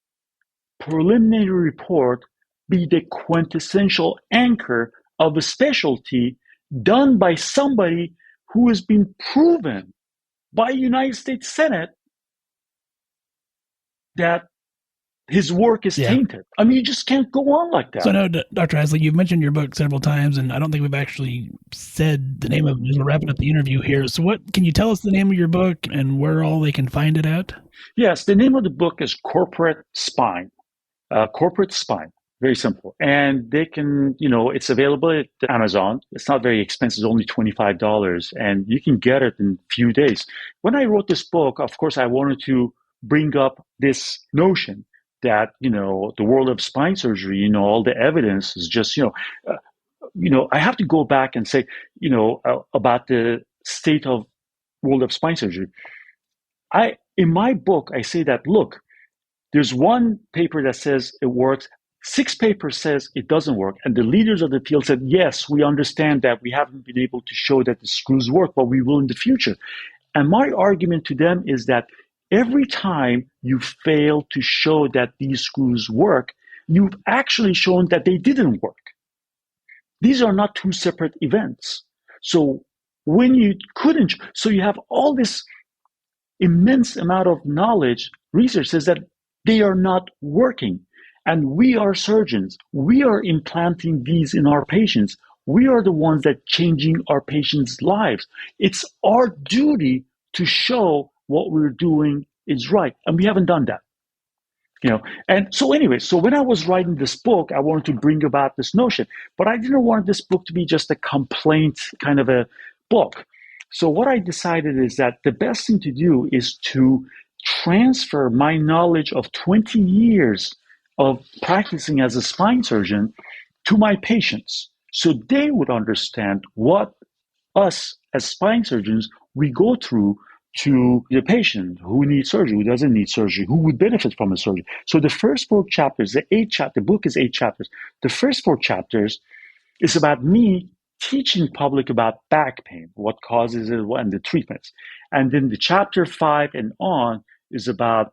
preliminary report be the quintessential anchor of a specialty done by somebody who has been proven by United States Senate that his work is tainted. I mean, you just can't go on like that. So I know, Dr. Aslie, you've mentioned your book several times, and I don't think we've actually said the name of it. We're wrapping up the interview here. So can you tell us the name of your book and where all they can find it at? Yes, the name of the book is Corporate Spine. Corporate Spine. Very simple. And they can, it's available at Amazon. It's not very expensive. It's only $25. And you can get it in a few days. When I wrote this book, of course, I wanted to bring up this notion that, the world of spine surgery, all the evidence is just, I have to go back and say, about the state of world of spine surgery. In my book, I say that, look, there's one paper that says it works. 6 papers says it doesn't work. And the leaders of the field said, yes, we understand that we haven't been able to show that the screws work, but we will in the future. And my argument to them is that every time you fail to show that these screws work, you've actually shown that they didn't work. These are not two separate events. So when you couldn't, so you have all this immense amount of knowledge, research says that they are not working. And we are surgeons. We are implanting these in our patients. We are the ones that changing our patients' lives. It's our duty to show what we're doing is right. And we haven't done that. And so anyway, so when I was writing this book, I wanted to bring about this notion, but I didn't want this book to be just a complaint kind of a book. So what I decided is that the best thing to do is to transfer my knowledge of 20 years of practicing as a spine surgeon to my patients, so they would understand what us as spine surgeons, we go through to the patient who needs surgery, who doesn't need surgery, who would benefit from a surgery. So the first 4 chapters, the book is 8 chapters. The first 4 chapters is about me teaching public about back pain, what causes it, and the treatments. And then the chapter 5 and on is about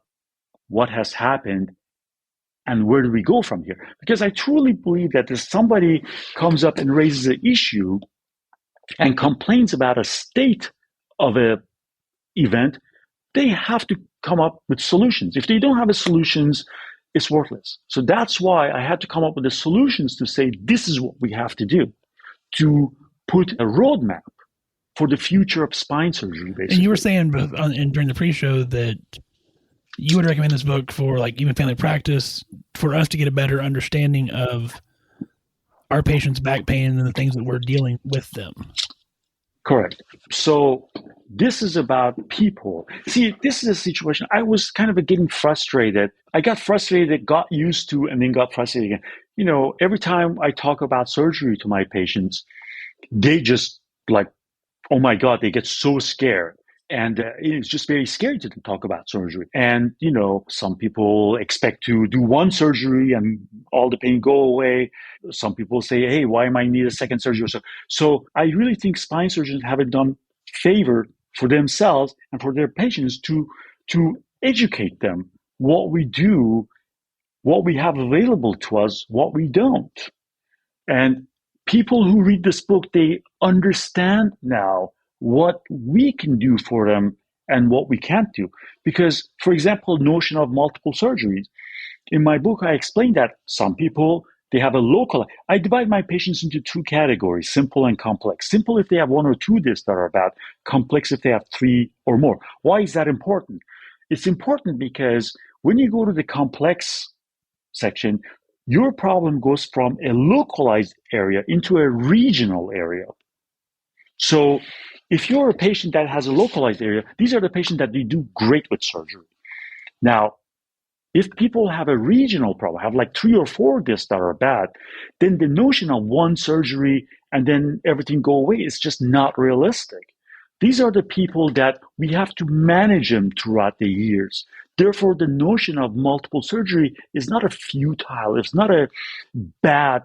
what has happened and where do we go from here. Because I truly believe that if somebody comes up and raises an issue and complains about a state of a event, they have to come up with solutions. If they don't have a solutions, it's worthless. So that's why I had to come up with the solutions to say, this is what we have to do to put a roadmap for the future of spine surgery, basically. And you were saying during the pre-show that you would recommend this book for like even family practice, for us to get a better understanding of our patients' back pain and the things that we're dealing with them. Correct. So this is about people. See, this is a situation. I was kind of getting frustrated. I got frustrated, got used to, and then got frustrated again. Every time I talk about surgery to my patients, they just like, oh my God, they get so scared. And it's just very scary to talk about surgery. And, some people expect to do one surgery and all the pain go away. Some people say, hey, why am I need a second surgery? So I really think spine surgeons haven't done favor for themselves and for their patients to educate them what we do, what we have available to us, what we don't. And people who read this book, they understand now what we can do for them and what we can't do. Because, for example, notion of multiple surgeries. In my book, I explain that some people, they have a local. I divide my patients into 2 categories, simple and complex. Simple if they have 1 or 2 discs that are bad, complex if they have 3 or more. Why is that important? It's important because when you go to the complex section, your problem goes from a localized area into a regional area. So if you're a patient that has a localized area, these are the patients that they do great with surgery. Now, if people have a regional problem, have like 3 or 4 discs that are bad, then the notion of one surgery and then everything go away is just not realistic. These are the people that we have to manage them throughout the years. Therefore, the notion of multiple surgery is not a futile, it's not a bad,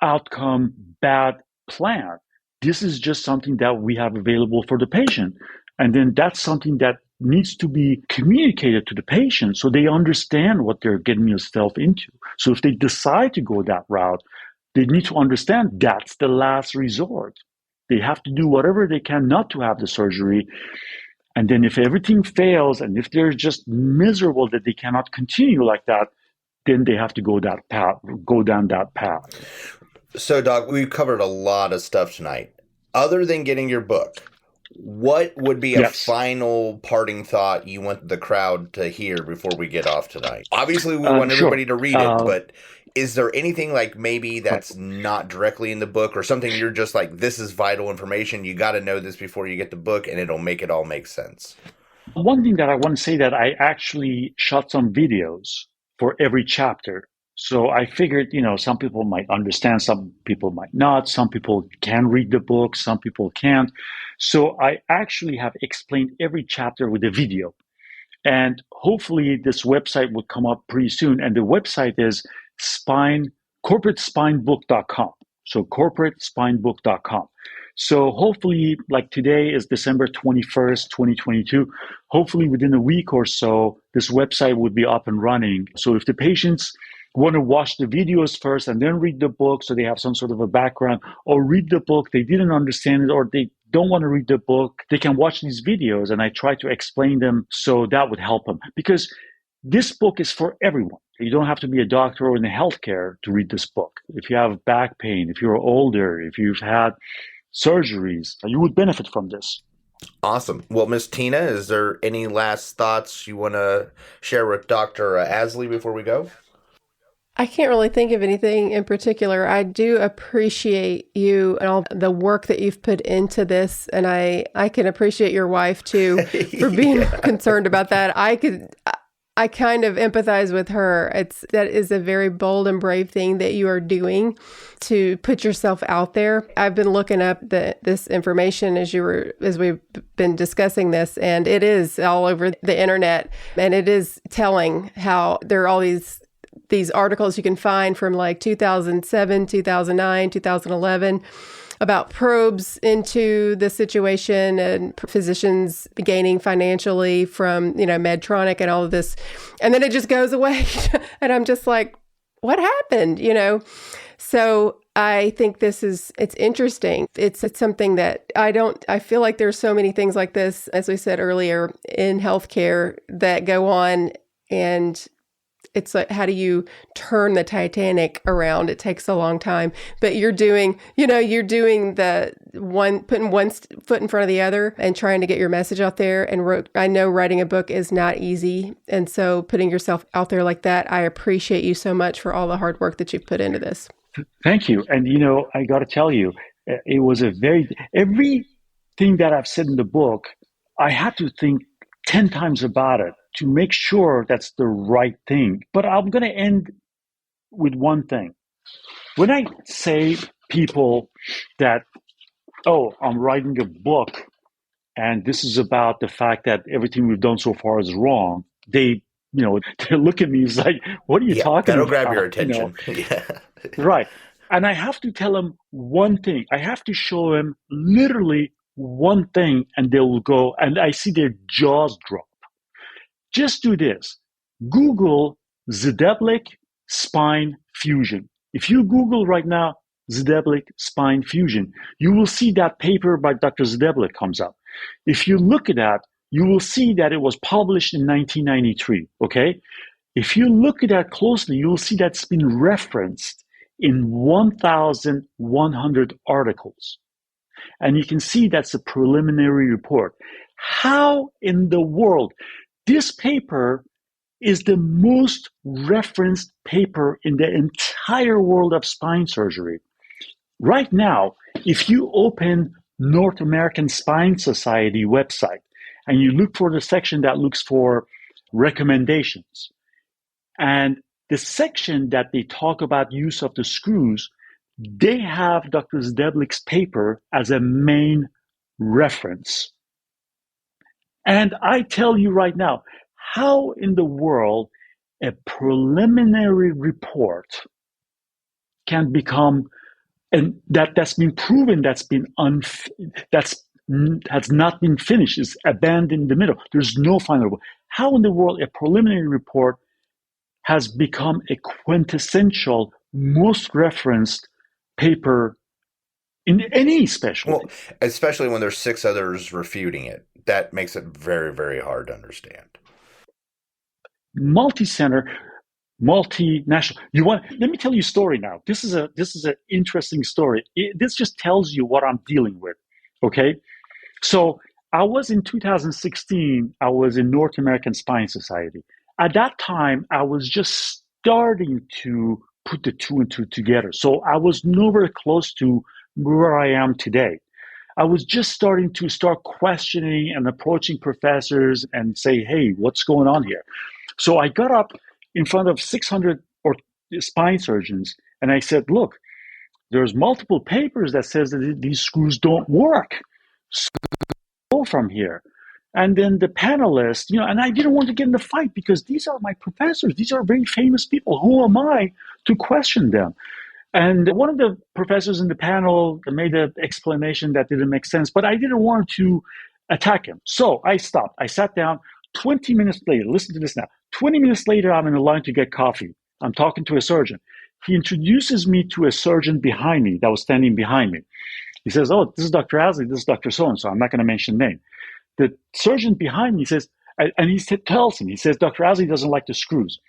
outcome, bad plan. This is just something that we have available for the patient. And then that's something that needs to be communicated to the patient so they understand what they're getting themselves into. So if they decide to go that route, they need to understand that's the last resort. They have to do whatever they can not to have the surgery. And then if everything fails and if they're just miserable that they cannot continue like that, then they have to go down that path. So, Doc, we've covered a lot of stuff tonight. Other than getting your book, what would be a final parting thought you want the crowd to hear before we get off tonight? Obviously, we want everybody to read it, but is there anything like maybe that's not directly in the book or something you're just like, this is vital information, you got to know this before you get the book and it'll make it all make sense? One thing that I want to say that I actually shot some videos for every chapter. So I figured, some people might understand, some people might not, some people can read the book, some people can't. So I actually have explained every chapter with a video. And hopefully this website will come up pretty soon. And the website is corporatespinebook.com. So corporatespinebook.com. So hopefully, like today is December 21st, 2022. Hopefully within a week or so, this website would be up and running. So if the patients want to watch the videos first and then read the book so they have some sort of a background, or read the book, they didn't understand it, or they don't want to read the book, they can watch these videos and I try to explain them so that would help them. Because this book is for everyone. You don't have to be a doctor or in the healthcare to read this book. If you have back pain, if you're older, if you've had surgeries, you would benefit from this. Awesome. Well, Miss Tina, is there any last thoughts you want to share with Dr. Aslie before we go? I can't really think of anything in particular. I do appreciate you and all the work that you've put into this. And I can appreciate your wife too for being concerned about that. I kind of empathize with her. That is a very bold and brave thing that you are doing to put yourself out there. I've been looking up this information as we've been discussing this, and it is all over the internet. And it is telling how there are all these articles you can find from like 2007, 2009, 2011 about probes into the situation and physicians gaining financially from, Medtronic and all of this. And then it just goes away. And I'm just like, what happened? So I think it's interesting. It's something that I feel like there's so many things like this, as we said earlier, in healthcare that go on, and it's like, how do you turn the Titanic around? It takes a long time, but you're doing the putting one foot in front of the other and trying to get your message out there. And I know writing a book is not easy. And so putting yourself out there like that, I appreciate you so much for all the hard work that you've put into this. Thank you. And, I got to tell you, it was everything that I've said in the book, I had to think 10 times about it to make sure that's the right thing. But I'm going to end with one thing. When I say people that, I'm writing a book and this is about the fact that everything we've done so far is wrong, they look at me, it's like, what are you talking about? That'll grab your attention. Yeah. Right. And I have to tell them one thing. I have to show them literally one thing, and they will go, and I see their jaws drop. Just do this. Google Zdeblek spine fusion. If you Google right now, Zdeblek spine fusion, you will see that paper by Dr. Zdeblek comes up. If you look at that, you will see that it was published in 1993, okay? If you look at that closely, you will see that's been referenced in 1,100 articles. And you can see that's a preliminary report. How in the world? This paper is the most referenced paper in the entire world of spine surgery. Right now, if you open North American Spine Society website and you look for the section that looks for recommendations, and the section that they talk about use of the screws, they have Dr. Zdeblek's paper as a main reference. And I tell you right now, how in the world a preliminary report can become, and that's been proven, has not been finished, is abandoned in the middle. There's no final report. How in the world a preliminary report has become a quintessential, most referenced paper in any specialty? Well, especially when there's 6 others refuting it. That makes it very, very hard to understand. Multi-center, multinational. Let me tell you a story now. This is an interesting story. This just tells you what I'm dealing with. Okay, so I was in 2016. I was in North American Spine Society. At that time, I was just starting to put the 2 and 2 together. So I was nowhere close to where I am today. I was just starting to questioning and approaching professors and say, hey, what's going on here? So I got up in front of 600 spine surgeons and I said, look, there's multiple papers that says that these screws don't work. So go from here. And then the panelists, and I didn't want to get in the fight because these are my professors. These are very famous people. Who am I to question them? And one of the professors in the panel made an explanation that didn't make sense, but I didn't want to attack him. So I stopped. I sat down. 20 minutes later, listen to this now. 20 minutes later, I'm in the line to get coffee. I'm talking to a surgeon. He introduces me to a surgeon behind me that was standing behind me. He says, oh, this is Dr. Aslie, this is Dr. So-and-so. I'm not going to mention name. The surgeon behind me says, and he tells him, he says, Dr. Aslie doesn't like the screws.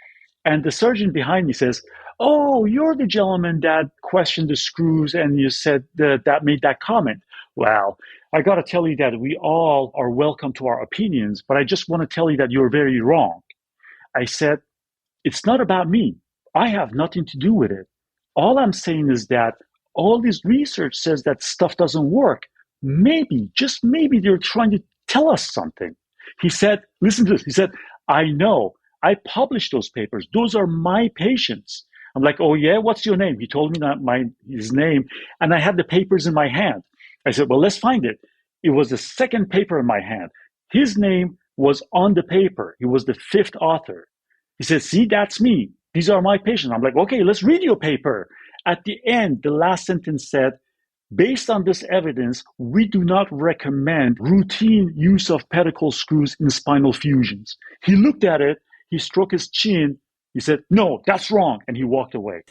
And the surgeon behind me says, oh, you're the gentleman that questioned the screws and you said that made that comment. Well, I got to tell you that we all are welcome to our opinions, but I just want to tell you that you're very wrong. I said, it's not about me. I have nothing to do with it. All I'm saying is that all this research says that stuff doesn't work. Maybe, just maybe they're trying to tell us something. He said, listen to this. He said, I know. I published those papers. Those are my patients. I'm like, oh yeah, what's your name? He told me his name, and I had the papers in my hand. I said, well, let's find it. It was the second paper in my hand. His name was on the paper. He was the fifth author. He said, see, that's me. These are my patients. I'm like, okay, let's read your paper. At the end, the last sentence said, based on this evidence, we do not recommend routine use of pedicle screws in spinal fusions. He looked at it. He stroked his chin. He said, no, that's wrong. And he walked away.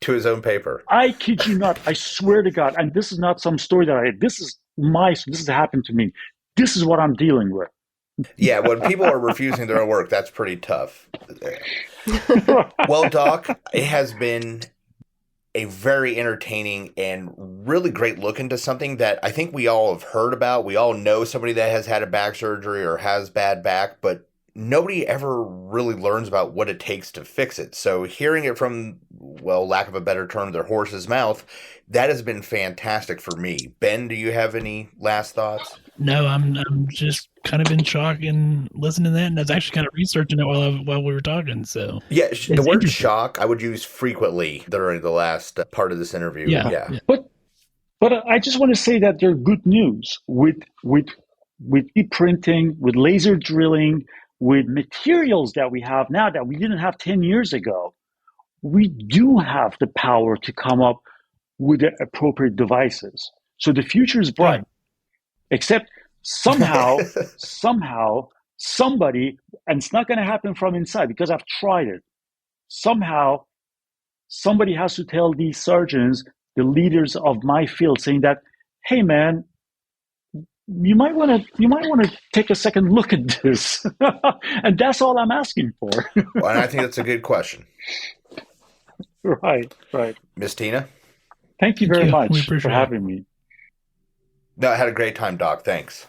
To his own paper. I kid you not. I swear to God. And this is not some story that this has happened to me. This is what I'm dealing with. Yeah, when people are refusing their own work, that's pretty tough. Well, Doc, it has been a very entertaining and really great look into something that I think we all have heard about. We all know somebody that has had a back surgery or has bad back, but nobody ever really learns about what it takes to fix it. So hearing it from, well, lack of a better term, their horse's mouth, that has been fantastic for me. Ben, do you have any last thoughts? No, I'm just kind of in shock and listening to that, and I was actually kind of researching it while we were talking. So yeah, the word shock I would use frequently during the last part of this interview. Yeah. But I just want to say that there's good news with e-printing, with laser drilling, with materials that we have now that we didn't have 10 years ago. We do have the power to come up with the appropriate devices. So the future is bright. Right. Except somehow, somebody, and it's not going to happen from inside because I've tried it. Somehow, somebody has to tell these surgeons, the leaders of my field, saying that, hey man, you might want to take a second look at this. And that's all I'm asking for. Well, and I think that's a good question. Right. Miss Tina? Thank you very much for having me. No, I had a great time, Doc. Thanks.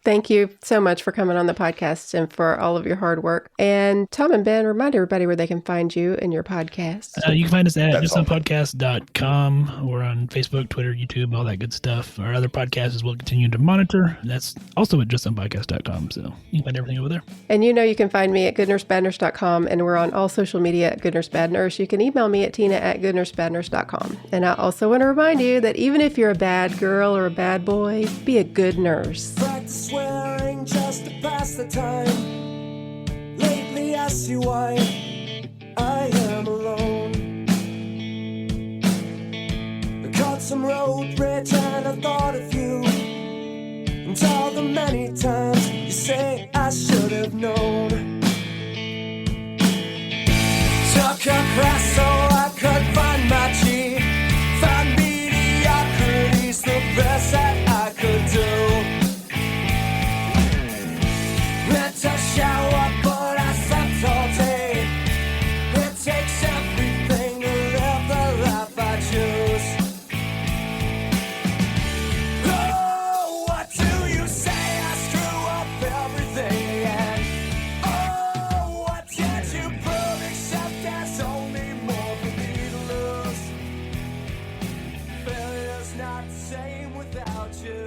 Thank you so much for coming on the podcast and for all of your hard work. And Tom and Ben, remind everybody where they can find you and your podcast. You can find us at justsonpodcast.com. We're on Facebook, Twitter, YouTube, all that good stuff. Our other podcasts will continue to monitor. That's also at justsonpodcast.com. So you can find everything over there. And you can find me at goodnursebadnurse.com, and we're on all social media at goodnursebadnurse. You can email me at tina@goodnursebadnurse.com. And I also want to remind you that even if you're a bad girl or a bad boy, be a good nurse. Swearing just to pass the time. Lately I see why I am alone. I caught some road rage and I thought of you, and all the many times you say I should have known. Took a class so I could find my G, find mediocrity's the best that I could do. To shower, but I slept all day. It takes everything to live the life I choose. Oh, what do you say? I screw up everything again. Oh, what did you prove except there's only more for me to lose? Failure's not the same without you.